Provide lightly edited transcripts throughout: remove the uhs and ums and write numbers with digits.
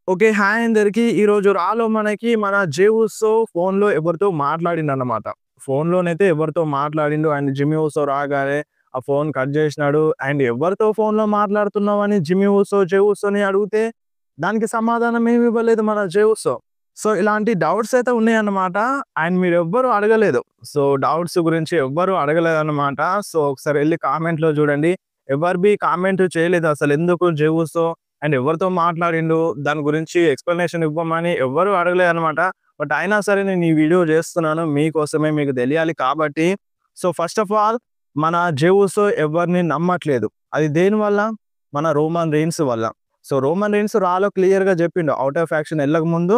Okay. Hi అందరికి. ఈరోజు రాలో మనకి మన జేవుస్సో ఫోన్‌లో ఎవరితో మాట్లాడిండన్నమాట. ఫోన్‌లోనైతే ఎవరితో మాట్లాడిండు. అండ్ జిమ్మీ ఊసో రాగానే ఆ ఫోన్ కట్ జేసినాడు. అండ్ ఎవరితో ఫోన్‌లో మాట్లాడుతున్నావని జిమ్మీ ఊసో, జే ఊసోని అడిగితే దానికి సమాధానం ఏమి ఇవ్వలేదు మన జే ఊసో. సో, ఇలాంటి డౌట్స్ అయితే ఉన్నాయన్నమాట. అండ్ మీరెవ్వరు అడగలేదు. సో, డౌట్స్ గురించి ఎవ్వరు అడగలేదన్నమాట. సో, ఒకసారి ఎళ్లి కామెంట్‌లో జూడండి. ఎవరు కామెంట్ చేయలేదు అసలెందుకు జే ఊసో అండ్ ఎవరితో మాట్లాడిండు, దాని గురించి ఎక్స్‌ప్లనేషన్ ఇవ్వమని ఎవ్వరు అడగలేదనమాట. బట్ అయినా సరే నేను ఈ వీడియో జేస్తున్నాను మీకోసమే, మీకు దెలియాలి కాబట్టి. సో, ఫస్ట్ ఆఫ్ ఆల్ మన జెవుసో ఎవరిని నమ్మట్లేదు. అది దేనివల్ల? మన రోమన్ రీన్స్ వల్ల. సో, రోమన్ రీన్స్ రాలో క్లియర్‌గా జెప్పిండు. ఔట్ ఆఫ్ యాక్షన్ ఎళ్ళకముందు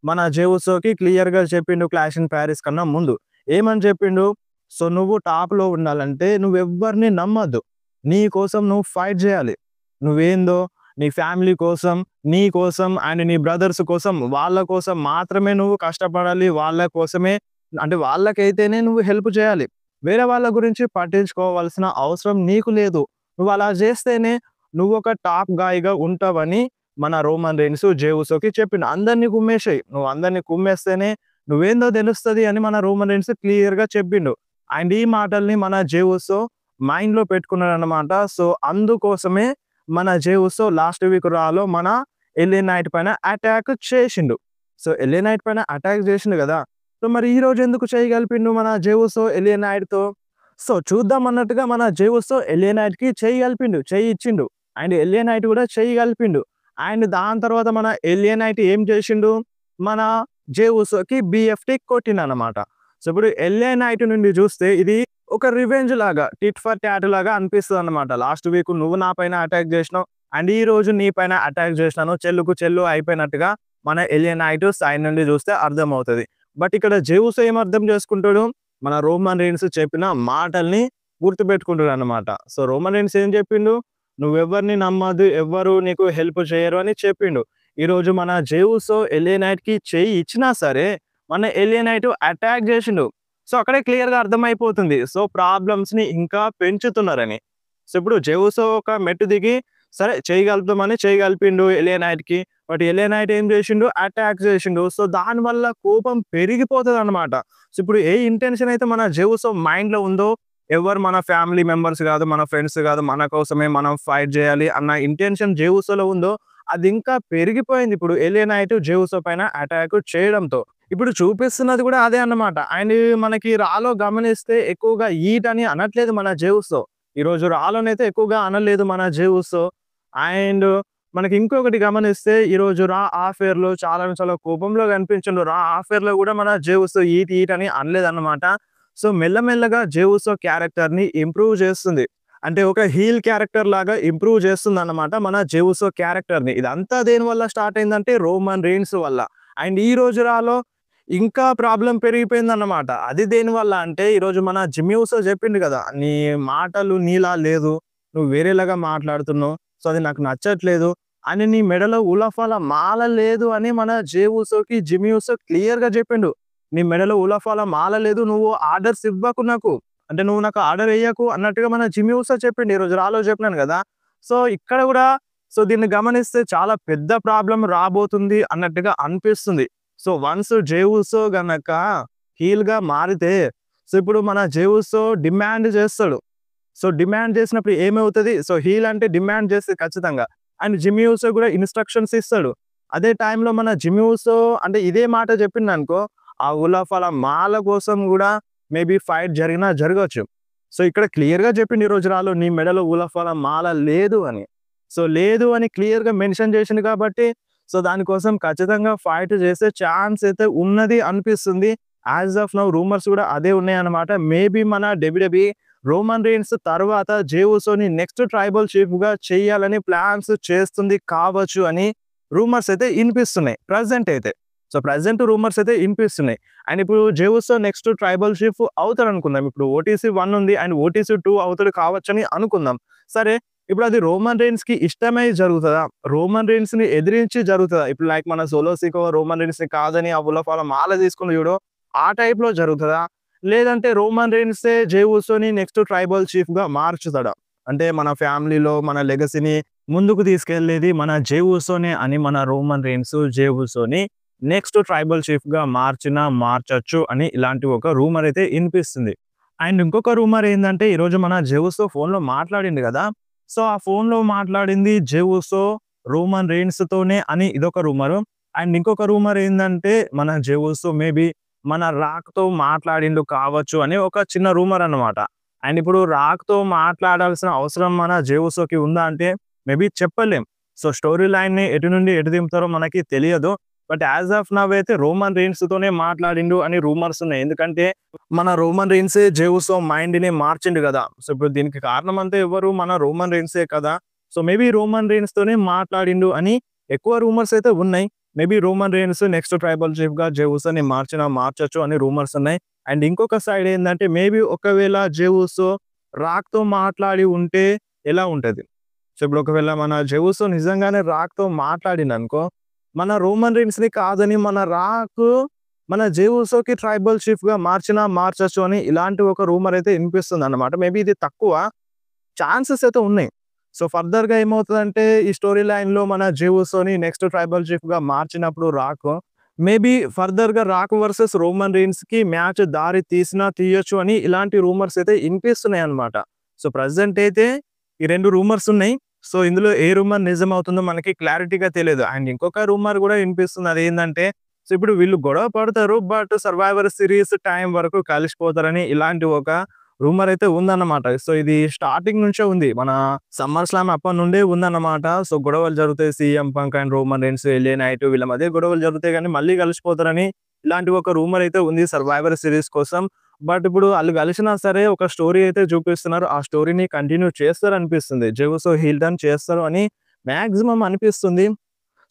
మన జెవుసోకి క్లియర్‌గా చెప్పిండు క్లాష్ ఇన్ పారిస్ కన్నా ముందు. ఏమని చెప్పిండు? సో, నువ్వు టాప్‌లో ఉండాలంటే నువ్వెవ్వరిని నమ్మద్దు. నీ కోసం నువ్వు ఫైట్ జేయాలి. నువ్వేందో నీ ఫ్యామిలీ కోసం, నీ కోసం అండ్ నీ బ్రదర్స్ కోసం, వాళ్ళ కోసం మాత్రమే నువ్వు కష్టపడాలి. వాళ్ళ కోసమే అంటే వాళ్ళకైతేనే నువ్వు హెల్ప్ చేయాలి. వేరే వాళ్ళ గురించి పట్టించుకోవాల్సిన అవసరం నీకు లేదు. నువ్వలా జేస్తేనే నువ్వొక టాప్ గాయ్‌గా ఉంటావని మన రోమన్ రీన్స్ జే ఊసోకి చెప్పిండు. అందరిని కుమ్మేసేయి. నువ్వు అందరిని కుమ్మేస్తేనే నువ్వేందో తెలుస్తది అని మన రోమన్ రీన్స్ క్లియర్‌గా చెప్పిండు. అండ్ ఈ మాటల్ని మన జే ఊసో మైండ్‌లో పెట్టుకున్నాడన్నమాట. సో, అందుకోసమే మన జే ఊసో లాస్ట్ వీక్ రాలో మన ఎల్ఏ నైట్ పైన అటాక్ చేసిండు. సో, ఎల్ఏ నైట్ పైన అటాక్ చేసిండు గదా! సో, మరి ఈరోజు ఎందుకు చేయగలిపిండు మన జే ఊసో ఎల్ఏ నైట్‌తో? సో, చూద్దాం అన్నట్టుగా మన జే ఊసో ఎల్ఏ నైట్‌కి చెయ్యి కలిపిండు. చెయ్యి ఇచ్చిండు. అండ్ ఎల్ఏ నైట్ గూడా చెయ్యి కలిపిండు. అండ్ దాని తర్వాత మన ఎల్ఏ నైట్ ఏం చేసిండు? మన జే ఊసోకి బీఎఫ్‌టి కొట్టిండన్నమాట. సో, ఇప్పుడు ఎల్ఏ నైట్ నుండి చూస్తే ఇది ఒక రివెంజ్ లాగా, టిట్ ఫర్ టాట్ లాగా అనిపిస్తదన్నమాట. లాస్ట్ వీక్ నువ్వు నా పైన అటాక్ జేసినావు. అండ్ ఈ రోజు నీ పైన అటాక్ జేసినాను. చెల్లుకు చెల్లు అయిపోయినట్టుగా మన ఎలియా నైట్ సైడ్ నుండి జూస్తే అర్థమవుతది. బట్ ఇక్కడ జెవుస్ ఏం అర్థం చేసుకుంటాడు? మన రోమన్ రీన్స్ చెప్పిన మాటల్ని గుర్తుపెట్టుకుంటాడన్నమాట. సో, రోమన్ రీన్స్ ఏం చెప్పిండు? నువ్వెవ్వరిని నమ్మద్దు. ఎవ్వరు నీకు హెల్ప్ చేయరు అని చెప్పిండు. ఈరోజు మన జెవుసో ఎలియా నైట్‌కి చెయ్యి ఇచ్చినా సరే మన ఎలియా నైట్ అటాక్ జేసిండు. సో, అక్కడే క్లియర్‌గా అర్థమైపోతుంది. సో, ప్రాబ్లమ్స్‌ని ఇంకా పెంచుతున్నారని. సో, ఇప్పుడు జెవుసో ఒక మెట్టు దిగి సరే చేయగలుగుతామని చేయగలిపిండు ఎలియా నైట్‌కి. బట్ ఎలియా నైట్ ఏం చేసిండు? అటాక్ చేసిండు. సో, దానివల్ల కోపం పెరిగిపోతదనమాట. సో, ఇప్పుడు ఏ ఇంటెన్షన్ అయితే మన జెవుసో మైండ్‌లో ఉందో, ఎవరు మన ఫ్యామిలీ మెంబర్స్ గాదు, మన ఫ్రెండ్స్ గాదు, మన కోసమే మనం ఫైట్ జేయాలి అన్న ఇంటెన్షన్ జెవుసోలో ఉందో, అది ఇంకా పెరిగిపోయింది ఇప్పుడు ఎలియా నైట్ జెవుసో పైన అటాక్ చేయడంతో. ఇప్పుడు చూపిస్తున్నది గూడా అదే అన్నమాట. అండ్ మనకి రాలో గమనిస్తే ఎక్కువగా ఈట్ అని అనట్లేదు మన జెవుస్‌తో. ఈరోజు రాలోనైతే ఎక్కువగా అనలేదు మన జెవుస్‌తో. అండ్ మనకి ఇంకొకటి గమనిస్తే ఈరోజు రా ఆఫేర్‌లో చాలా కోపంలో కనిపించిండు. రా ఆఫేర్‌లో గూడా మన జెవుస్ ఈట్ ఈట్ అని అనలేదన్నమాట. సో, మెల్లమెల్లగా జెవుసో క్యారెక్టర్‌ని ఇంప్రూవ్ చేస్తుంది. అంటే ఒక హీల్ క్యారెక్టర్ లాగా ఇంప్రూవ్ చేస్తుందన్నమాట మన జెవుసో క్యారెక్టర్‌ని. ఇదంతా దేనివల్ల స్టార్ట్ అయిందంటే రోమన్ రీన్స్ వల్ల. అండ్ ఈ రోజు రాలో ఇంకా ప్రాబ్లమ్ పెరిగిపోయిందన్నమాట. అది దేనివల్ల అంటే ఈరోజు మన జిమ్మీ ఊసో చెప్పిండు గదా! "నీ మాటలు నీలా లేదు. నువ్వు వేరేలాగా మాట్లాడుతున్నావు. సో, అది నాకు నచ్చట్లేదు" అని నీ మెడలో ఉలఫాల మాల లేదు అని మన జే ఊసోకి జిమ్మీ ఊసో క్లియర్‌గా చెప్పిండు. "నీ మెడలో ఉలఫాల మాల లేదు. నువ్వు ఆర్డర్స్ ఇవ్వకు నాకు. అంటే నువ్వు నాకు ఆర్డర్ ఎయ్యకు" అన్నట్టుగా మన జిమ్మీ ఊసో చెప్పిండు. ఈరోజు రాలో చెప్పినాను గదా! సో, ఇక్కడ గూడా దీన్ని గమనిస్తే చాలా పెద్ద ప్రాబ్లమ్ రాబోతుంది అన్నట్టుగా అనిపిస్తుంది. సో, వన్స్ జే ఊసో గనక హీల్‌గా మారితే, సో, ఇప్పుడు మన జే ఊసో డిమాండ్ చేస్తాడు. సో, డిమాండ్ చేసినప్పుడు ఏమవుతది? సో, హీల్ అంటే డిమాండ్ చేస్తది ఖచ్చితంగా. అండ్ జిమ్మీ ఊసో కూడా ఇన్‌స్ట్రక్షన్స్ ఇస్తాడు. అదే టైంలో మన జిమ్మీ ఊసో అంటే ఇదే మాట చెప్పిండనుకో, ఆ ఉలఫాల మాల కోసం గూడా మేబీ ఫైట్ జరిగినా జరగొచ్చు. సో, ఇక్కడ క్లియర్‌గా చెప్పిండు ఈరోజు రాలో నీ మెడలో ఉలఫాల మాల లేదు అని. సో, లేదు అని క్లియర్‌గా మెన్షన్ చేసిండు కాబట్టి సో, దానికోసం ఖచ్చితంగా ఫైట్ చేసే ఛాన్స్ అయితే ఉన్నది అనిపిస్తుంది. యాస్ ఆఫ్ నౌ రూమర్స్ కూడా అదే ఉన్నాయన్నమాట. మేబీ మన డబ్ల్యూడబ్ల్యూఈ రోమన్ రీన్స్ తర్వాత జే ఊసోని నెక్స్ట్ ట్రైబల్ చీఫ్‌గా చేయాలని ప్లాన్స్ చేస్తుంది కావచ్చు అని రూమర్స్ అయితే ఇనిపిస్తున్నాయి. ప్రెజెంట్ అయితే. సో, ప్రెజెంట్ రూమర్స్ అయితే ఇనిపిస్తున్నాయి. అండ్ ఇప్పుడు జే ఊసో నెక్స్ట్ ట్రైబల్ చీఫ్ అవుతాడనుకుందాం. ఇప్పుడు ఓటీసీ 1 ఉంది అండ్ ఓటీసీ 2 అవుతాడు కావచ్చని అనుకుందాం. సరే ఇప్పుడు అది రోమన్ రీన్స్‌కి ఇష్టమై జరుగుతదా? రోమన్ రీన్స్‌ని ఎదిరించి జరుగుతదా? ఇప్పుడు లైక్ మన సోలో సికోవ రోమన్ రీన్స్‌ని కాదని ఆ ఉలఫాల మాల తీసుకుండు చూడు, ఆ టైప్‌లో జరుగుతదా? లేదంటే రోమన్ రీన్సే జే ఊసోని నెక్స్ట్ ట్రైబల్ చీఫ్‌గా మార్చుతాడా? అంటే మన ఫ్యామిలీలో మన లెగసీని ముందుకు తీసుకెళ్ళేది మన జే ఊసోనే అని మన రోమన్ రీన్స్ జే ఊసోని నెక్స్ట్ ట్రైబల్ చీఫ్‌గా మార్చొచ్చు అని ఇలాంటి ఒక రూమర్ అయితే ఇనిపిస్తుంది. అండ్ ఇంకొక రూమర్ ఏందంటే ఈరోజు మన జే ఊసో ఫోన్‌లో మాట్లాడిండు గదా! సో, ఆ ఫోన్‌లో మాట్లాడింది జే ఊసో, రోమన్ రీన్స్‌తోనే అని ఇదొక రూమరు. అండ్ ఇంకొక రూమర్ ఏందంటే మన జే ఊసో మేబీ మన రాక్‌తో మాట్లాడిండు కావచ్చు అని ఒక చిన్న రూమర్ అన్నమాట. అండ్ ఇప్పుడు రాక్‌తో మాట్లాడాల్సిన అవసరం మన జే ఊసోకి ఉందా అంటే మేబీ చెప్పలేం. సో, స్టోరీ లైన్‌ని ఎటు నుండి ఎటు దింపుతారో మనకి తెలియదు. బట్ యాస్ ఆఫ్ నౌ అయితే రోమన్ రీన్స్‌తోనే మాట్లాడిండు అని రూమర్స్ ఉన్నాయి. ఎందుకంటే మన రోమన్ రీన్సే జే ఊసో మైండ్‌ని మార్చిండు గదా! సో, ఇప్పుడు దీనికి కారణం అంతా ఎవరు? మన రోమన్ రీన్సే కదా! సో, మేబీ రోమన్ రీన్స్‌తోనే మాట్లాడిండు అని ఎక్కువ రూమర్స్ అయితే ఉన్నాయి. Maybe Roman Reigns next tribal చీఫ్‌గా జే ఊసోని మార్చొచ్చు అని రూమర్స్ ఉన్నాయి. అండ్ ఇంకొక సైడ్ ఏందంటే మేబీ ఒకవేళ జే ఊసో రాక్‌తో మాట్లాడి ఉంటే ఎలా ఉంటది? సో, ఇప్పుడు ఒకవేళ మన జే ఊసో నిజంగానే రాక్‌తో మాట్లాడిండనుకో, మన రోమన్ రీన్స్‌ని కాదని మన రాక్ మన జే ఊసోకి ట్రైబల్ చీఫ్‌గా మార్చొచ్చు అని ఇలాంటి ఒక రూమర్ అయితే ఇనిపిస్తుందన్నమాట. మేబీ ఇది తక్కువ. ఛాన్సెస్ అయితే ఉన్నాయి. సో, ఫర్దర్‌గా ఏమవుతదంటే ఈ స్టోరీ లైన్‌లో మన జే ఊసోని నెక్స్ట్ ట్రైబల్ చీఫ్‌గా మార్చినప్పుడు రాక్ మేబీ ఫర్దర్‌గా రాక్ వర్సెస్ రోమన్ రీన్స్‌కి మ్యాచ్ దారి తీయొచ్చు అని ఇలాంటి రూమర్స్ అయితే ఇనిపిస్తున్నాయన్నమాట. సో, ప్రెజెంట్ అయితే ఈ 2 రూమర్స్ ఉన్నాయి. సో, ఇందులో ఏ రూమర్ నిజమవుతుందో మనకి క్లారిటీగా తెలీదు. అండ్ ఇంకొక రూమర్ గూడా ఇనిపిస్తుంది. అదేందంటే సో, ఇప్పుడు వీళ్ళు గొడవ పడతారు. బట్ సర్వైవర్ సీరీస్ టైం వరకు కలిసిపోతారని ఇలాంటి ఒక రూమర్ అయితే ఉందన్నమాట. సో, ఇది స్టార్టింగ్ నుంచే ఉంది. మన సమ్మర్ స్లామ్ అప్పటినుండే ఉందన్నమాట. సో, గొడవలు జరుగుతాయి. CM Punk and Roman Reigns, LA Knight వీళ్ళ మధ్య గొడవలు జరుగుతాయి గానీ మళ్ళీ కలిసిపోతారని ఇలాంటి ఒక రూమర్ అయితే ఉంది సర్వైవర్ సీరీస్ కోసం. బట్ ఇప్పుడు ఆళ్ళు కలిసినా సరే ఒక స్టోరీ అయితే చూపిస్తున్నారు. ఆ స్టోరీని కంటిన్యూ చేస్తారనిపిస్తుంది. జే ఊసో హీల్ టర్న్ చేస్తారు అని మాక్సిమం అనిపిస్తుంది.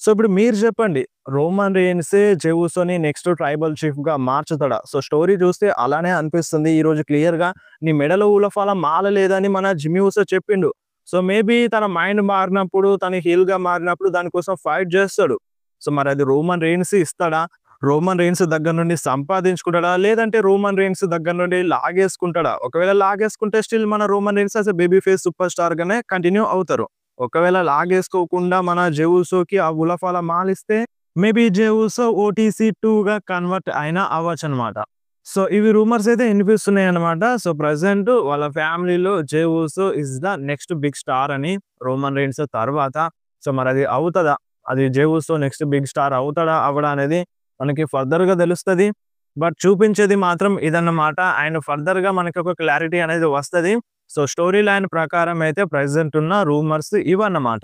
సో, ఇప్పుడు మీరు చెప్పండి. రోమన్ రీన్సే జే ఊసోని నెక్స్ట్ ట్రైబల్ చీఫ్‌గా మార్చుతాడా? సో, స్టోరీ చూస్తే అలానే అనిపిస్తుంది. ఈరోజు క్లియర్‌గా నీ మెడలో ఉలఫాల మాల లేదని మన జిమ్మీ ఊసో చెప్పిండు. సో, మేబీ తన మైండ్ మారినప్పుడు, తను హీల్‌గా మారినప్పుడు దాని కోసం ఫైట్ చేస్తాడు. సో, మరి అది రోమన్ రీన్స్ ఇస్తాడా? రోమన్ రీన్స్ దగ్గర నుండి సంపాదించుకుంటాడా? లేదంటే రోమన్ రీన్స్ దగ్గర నుండి లాగేసుకుంటాడా? ఒకవేళ లాగేసుకుంటే స్టిల్ మన Roman Reigns as a baby face super స్టార్‌గానే కంటిన్యూ అవుతారు. ఒకవేళ లాగేసుకోకుండా మన జే ఊసోకి ఆ ఉలఫాల మాలిస్తే మేబీ జే ఊసో ఓటీసీ 2గా కన్వర్ట్ అయినా అవ్వచ్చనమాట. సో, ఇవి రూమర్స్ అయితే ఇనిపిస్తున్నాయన్నమాట. సో, ప్రెజెంట్ వాళ్ళ ఫ్యామిలీలో Jey Uso is the next big star అని రోమన్ రీన్స్ తర్వాత. సో, మరది అవుతదా? అది Jey Uso next big star అవుతాడా? అవ్వడా? అనేది మనకి ఫర్దర్‌గా తెలుస్తది. బట్ చూపించేది మాత్రం ఇదన్నమాట. అండ్ ఫర్దర్‌గా మనకొక క్లారిటీ అనేది వస్తది. సో, స్టోరీ లైన్ ప్రకారం అయితే ప్రెజెంట్ ఉన్న రూమర్స్ ఇవన్నమాట.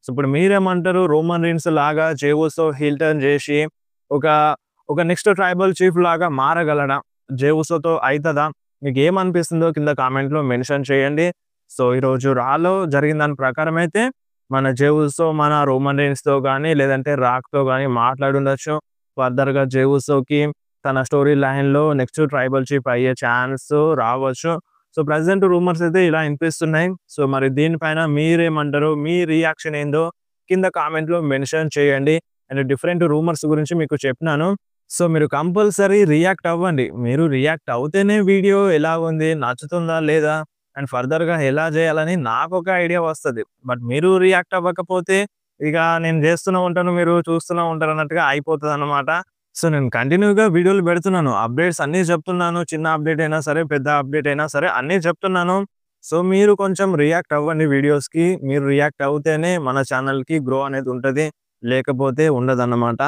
సో, ఇప్పుడు మీరేమంటారు? రోమన్ రీన్స్ లాగా జే ఊసో హీల్ టర్న్ జేసి ఒక, ఒక నెక్స్ట్ ట్రైబల్ చీఫ్ లాగా మారగలడా? జే ఊసోతో అయితదా? మీకేమనిపిస్తుందో కింద కామెంట్‌లో మెన్షన్ చేయండి. సో, ఈరోజు రాలో జరిగిన దాని ప్రకారం అయితే మన జే ఊసో మన రోమన్ రీన్స్‌తో గాని, లేదంటే రాక్‌తో గాని మాట్లాడుండొచ్చు. ఫర్దర్‌గా జే ఊసోకి తన స్టోరీ లైన్‌లో నెక్స్ట్ ట్రైబల్ చీఫ్ అయ్యే ఛాన్స్ రావచ్చు. సో, ప్రెజెంట్ రూమర్స్ అయితే ఇలా ఇనిపిస్తున్నాయి. సో, మరి దీనిపైన మీరేమంటారు? మీ రియాక్షన్ ఏందో కింద కామెంట్‌లో మెన్షన్ చేయండి. అండ్ డిఫరెంట్ రూమర్స్ గురించి మీకు చెప్పినాను. సో, మీరు కంపల్సరీ రియాక్ట్ అవ్వండి. మీరు రియాక్ట్ అవుతేనే వీడియో ఎలాగుంది? నచ్చుతుందా? లేదా? అండ్ ఫర్దర్‌గా ఎలా చేయాలని నాకొక ఐడియా వస్తది. బట్ మీరు రియాక్ట్ అవ్వకపోతే ఇక నేను చేస్తూనే ఉంటాను. మీరు చూస్తూనే ఉంటారు అన్నట్టుగా అయిపోతదన్నమాట. సో, నేను కంటిన్యూగా వీడియోలు పెడుతున్నాను. అప్డేట్స్ అన్నీ చెప్తున్నాను. చిన్న అప్డేట్ అయినా సరే, పెద్ద అప్డేట్ అయినా సరే అన్నీ చెప్తున్నాను. సో, మీరు కొంచెం రియాక్ట్ అవ్వండి వీడియోస్‌కి. మీరు రియాక్ట్ అవుతేనే మన ఛానెల్‌కి గ్రో అనేది ఉంటది. లేకపోతే ఉండదన్నమాట.